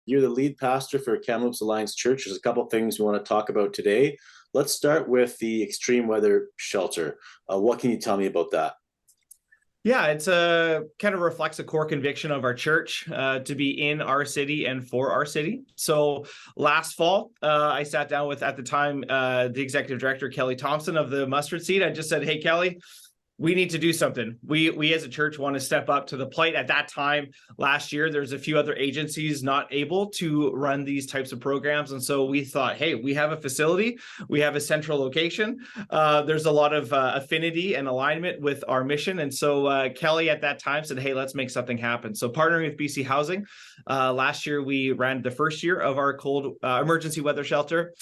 You're the lead pastor for Kamloops Alliance Church. There's a couple of things we want to talk about today. Let's start with the extreme weather shelter. What can you tell me about that? Yeah, it's a kind of reflects a core conviction of our church to be in our city and for our city. So last fall, I sat down with, at the time, the executive director, Kelly Thompson of the Mustard Seed. I just said, hey, Kelly, we need to do something. We as a church want to step up to the plate. At that time, last year, there's a few other agencies not able to run these types of programs. And so we thought, hey, we have a facility, we have a central location. There's a lot of affinity and alignment with our mission. And so Kelly at that time said, hey, let's make something happen. So partnering with BC Housing, last year, we ran the first year of our cold emergency weather shelter.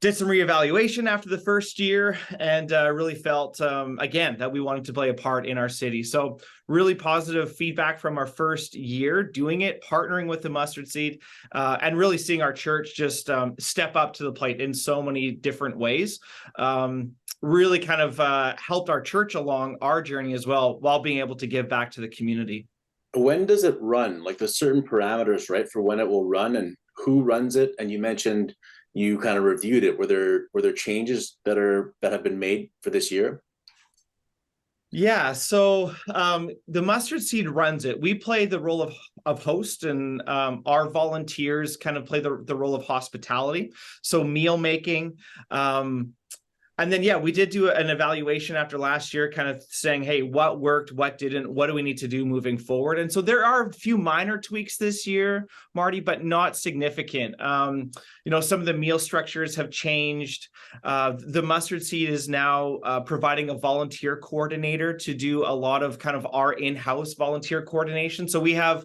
Did some reevaluation after the first year and really felt, again, that we wanted to play a part in our city. So really positive feedback from our first year doing it, partnering with the Mustard Seed, and really seeing our church just step up to the plate in so many different ways. Really kind of helped our church along our journey as well, while being able to give back to the community. When does it run? Like there's certain parameters, right, for when it will run and who runs it? And you mentioned you kind of reviewed it. Were there changes that have been made for this year? Yeah, so the Mustard Seed runs it. We play the role of host, and our volunteers kind of play the role of hospitality. So meal making. And then, yeah, we did do an evaluation after last year, kind of saying, hey, what worked, what didn't, what do we need to do moving forward? And so there are a few minor tweaks this year, Marty, but not significant. Some of the meal structures have changed. The Mustard Seed is now providing a volunteer coordinator to do a lot of kind of our in-house volunteer coordination. So we have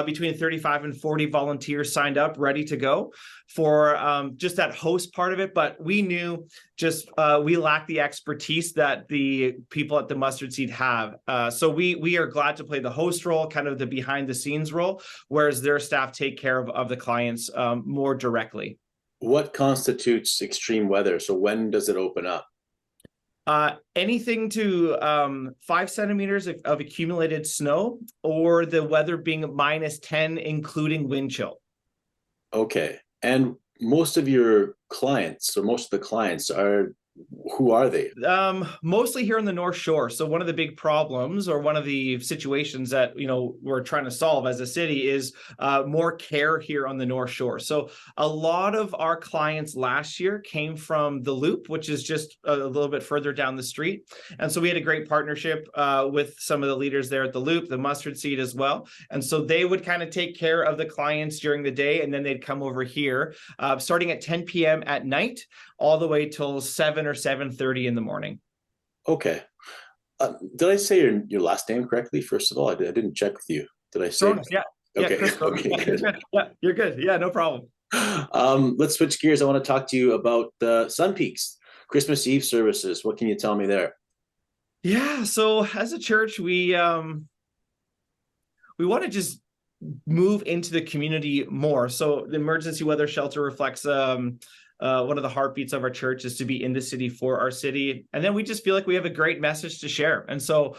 between 35 and 40 volunteers signed up, ready to go for just that host part of it. But we knew just we lack the expertise that the people at the Mustard Seed have. So we are glad to play the host role, kind of the behind the scenes role, whereas their staff take care of the clients more directly. What constitutes extreme weather? So when does it open up? Anything to 5 centimeters of accumulated snow, or the weather being -10, including wind chill. Okay. And most of your clients, or most of the clients, who are they? Mostly here on the North Shore. So one of the big problems, or one of the situations that we're trying to solve as a city, is more care here on the North Shore. So a lot of our clients last year came from the Loop, which is just a little bit further down the street. And so we had a great partnership with some of the leaders there at the Loop, the Mustard Seed as well. And so they would kind of take care of the clients during the day, and then they'd come over here starting at 10 p.m. at night, all the way till 7 or 7:30 in the morning. Okay. Did I say your last name correctly? First of all, I didn't check with you. Did I say? Throness, yeah. Okay. Yeah, Okay. Good. Yeah, you're good. Yeah, no problem. Let's switch gears. I want to talk to you about the Sun Peaks Christmas Eve services. What can you tell me there? Yeah. So as a church, we want to just move into the community more. So the emergency weather shelter reflects one of the heartbeats of our church is to be in the city for our city. And then we just feel like we have a great message to share. And so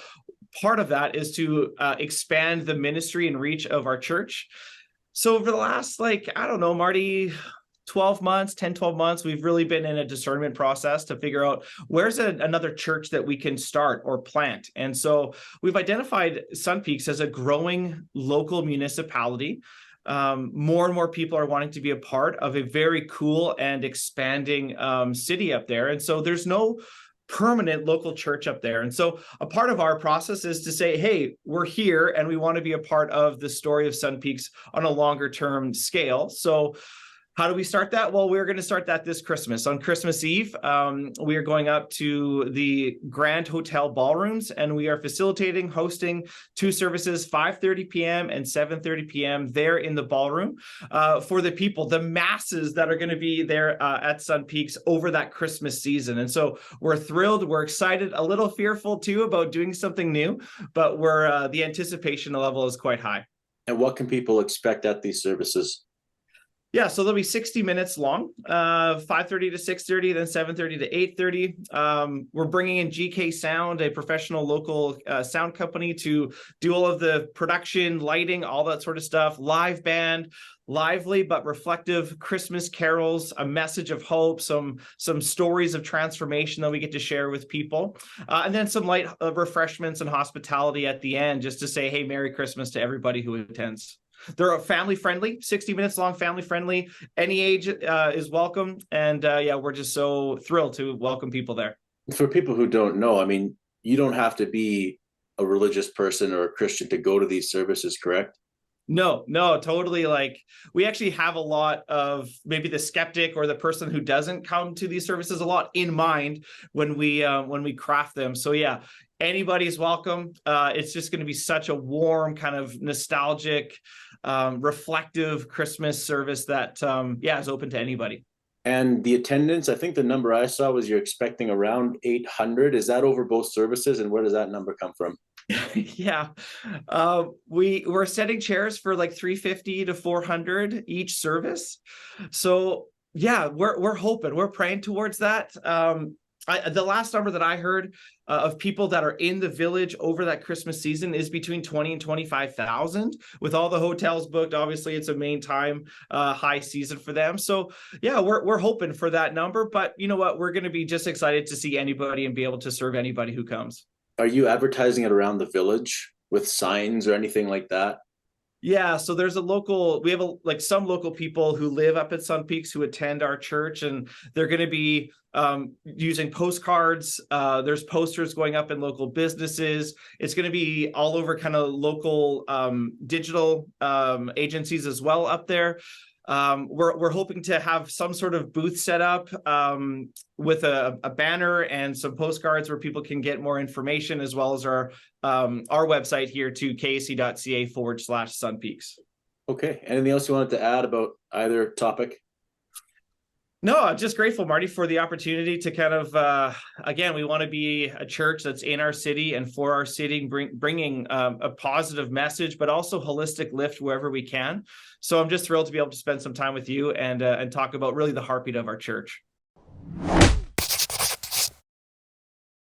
part of that is to expand the ministry and reach of our church. So over the last, Marty, 12 months, we've really been in a discernment process to figure out where's another church that we can start or plant. And so we've identified Sun Peaks as a growing local municipality. More and more people are wanting to be a part of a very cool and expanding city up there. And so there's no permanent local church up there. And so a part of our process is to say, hey, we're here and we want to be a part of the story of Sun Peaks on a longer term scale. So how do we start that? Well, we're going to start that this Christmas. On Christmas Eve, we are going up to the Grand Hotel ballrooms, and we are facilitating, hosting 2 services, 5:30 p.m. and 7:30 p.m. there in the ballroom for the people, the masses that are going to be there at Sun Peaks over that Christmas season. And so we're thrilled, we're excited, a little fearful too about doing something new, but the anticipation level is quite high. And what can people expect at these services? Yeah, so they'll be 60 minutes long, 5:30 to 6:30, then 7:30 to 8:30. We're bringing in GK Sound, a professional local sound company, to do all of the production, lighting, all that sort of stuff. Live band, lively but reflective Christmas carols, a message of hope, some stories of transformation that we get to share with people, and then some light refreshments and hospitality at the end, just to say, hey, Merry Christmas to everybody who attends. They're family friendly, 60 minutes long, family friendly. Any age is welcome. And yeah, we're just so thrilled to welcome people there. For people who don't know, I mean, you don't have to be a religious person or a Christian to go to these services, correct? No, totally. Like, we actually have a lot of maybe the skeptic or the person who doesn't come to these services a lot in mind when we craft them. So yeah, anybody's welcome. It's just going to be such a warm, kind of nostalgic, reflective Christmas service that yeah, is open to anybody. And the attendance, I think the number I saw was you're expecting around 800. Is that over both services? And where does that number come from? Yeah, we're setting chairs for like 350 to 400 each service. So yeah, we're hoping, we're praying towards that. The last number that I heard of people that are in the village over that Christmas season is between 20 and 25,000, with all the hotels booked. Obviously, it's a main time high season for them. So yeah, we're hoping for that number. But you know what? We're going to be just excited to see anybody and be able to serve anybody who comes. Are you advertising it around the village with signs or anything like that? Yeah, so there's we have like some local people who live up at Sun Peaks who attend our church, and they're going to be using postcards. There's posters going up in local businesses. It's going to be all over kind of local digital agencies as well up there. We're hoping to have some sort of booth set up with a banner and some postcards where people can get more information, as well as our website here to ksc.ca/sunpeaks. Okay. Anything else you wanted to add about either topic? No, I'm just grateful, Marty, for the opportunity to kind of, again, we want to be a church that's in our city and for our city, bringing a positive message, but also holistic lift wherever we can. So I'm just thrilled to be able to spend some time with you and talk about really the heartbeat of our church.